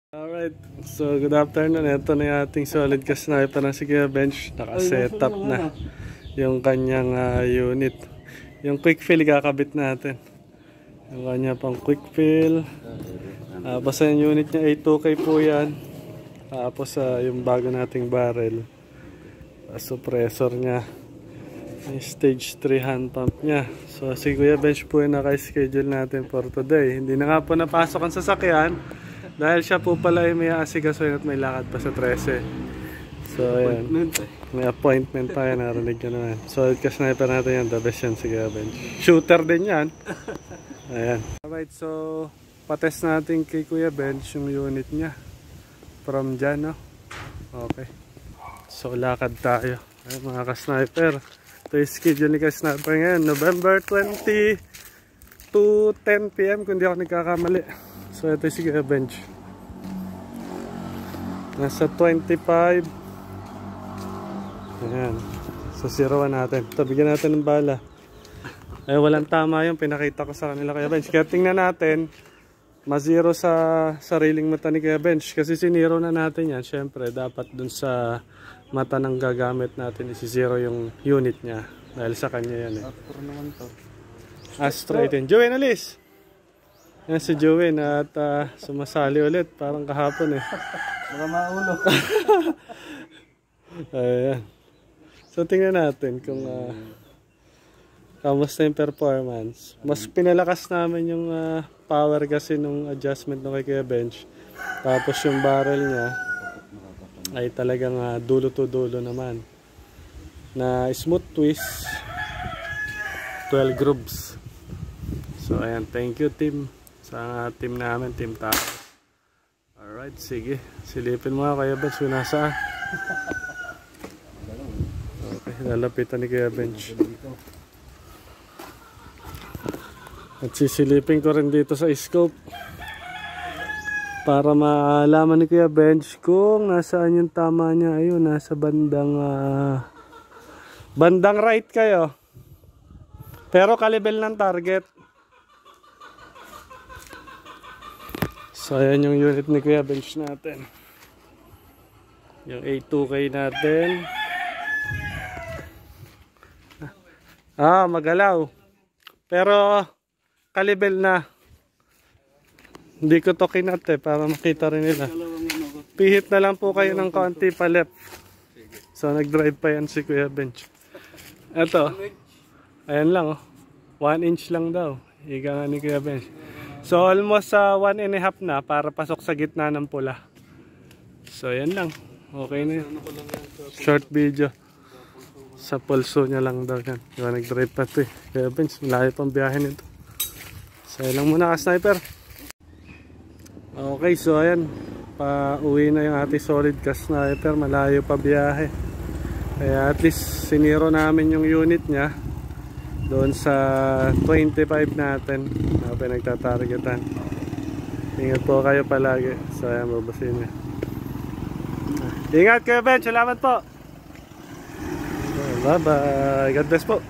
Alright, so good afternoon. Ito na yung ating solid ka sniper na si Kuya Bench. Naka-setup na yung kanyang unit. Yung quick fill kakabit natin. Yung kanya pang quick fill. Tapos yung unit niya 82K po yan. Tapos yung bago nating barrel. Suppressor niya. Yung stage 3 hand pump niya. So si Kuya Bench po yung naka-schedule natin for today. Hindi na nga po napasok ang sasakyan. Dahil siya po pala ay may asikasuhin at may lakad pa sa 13. So ayan, may appointment pa yan, narinig ka naman. Solid ka sniper natin yan, the best yan si Kuya Bench. Shooter din yan. Ayan. Alright, so patest natin kay Kuya Bench yung unit niya. From dyan, no? Okay. So lakad tayo. Ayan mga ka-sniper. Ito yung schedule ni ka-sniper ngayon. November 20 to 10 PM kung di ako nagkakamali. So ito si Kuya Bench. Nasa 25. Ayan. So 0-1 natin. Ito, bigyan natin ng bala. Ay walang tama yung pinakita ko sa kanila Kuya Bench. Kaya tingnan natin. Ma-0 sa sariling mata ni Kuya Bench. Kasi siniro na natin yan. Siyempre dapat dun sa mata ng gagamit natin isi-0 yung unit niya. Dahil sa kanya yan eh. Astro naman to. Astro 18. Joey, alis! Yan si Joey at sumasali ulit. Parang kahapon eh. Baka maulo. Ayan. So tingnan natin kung kamusta yung performance. Mas pinalakas namin yung power kasi nung adjustment ng kay Kuya Bench. Tapos yung barrel niya ay talagang dulo to dulo naman. Na smooth twist. 12 grooves. So ayan, thank you team. Sa team namin, team tao. Alright, sige. Silipin mo nga Kuya Bench kung nasaan. Okay, lalapitan ni Kuya Bench. At sisilipin ko rin dito sa scope. Para maalaman ni Kuya Bench kung nasaan yung tama niya. Ayun, nasa bandang bandang right kayo. Pero kalibel ng target. So ayan yung unit ni Kuya Bench natin. Yung A2K natin. Magalaw. Pero kalibel na. Hindi ko to kinat para makita rin nila. Pihit na lang po kayo ng konti pa left. So nag-drive pa yan si Kuya Bench. Eto. Ayan lang oh. 1 inch lang daw. Ika nga ni Kuya Bench. So almost 1.5 na para pasok sa gitna ng pula. So yan lang. Okay na yun. Short video. Sa pulso niya lang daw yan. Diba nag-drive pa ito eh. Kaya Bench, malayo pang biyahe nito. So yan lang muna ka-sniper. Okay, so ayan. Pa-uwi na yung ating solid ka-sniper. Malayo pa biyahe. Kaya at least siniro namin yung unit niya. Doon sa 25 natin na pinagtatargetan. Ingat po kayo palagi. So ayan, babasin niya. Ingat kayo Ben, salamat po. Bye bye. God bless po.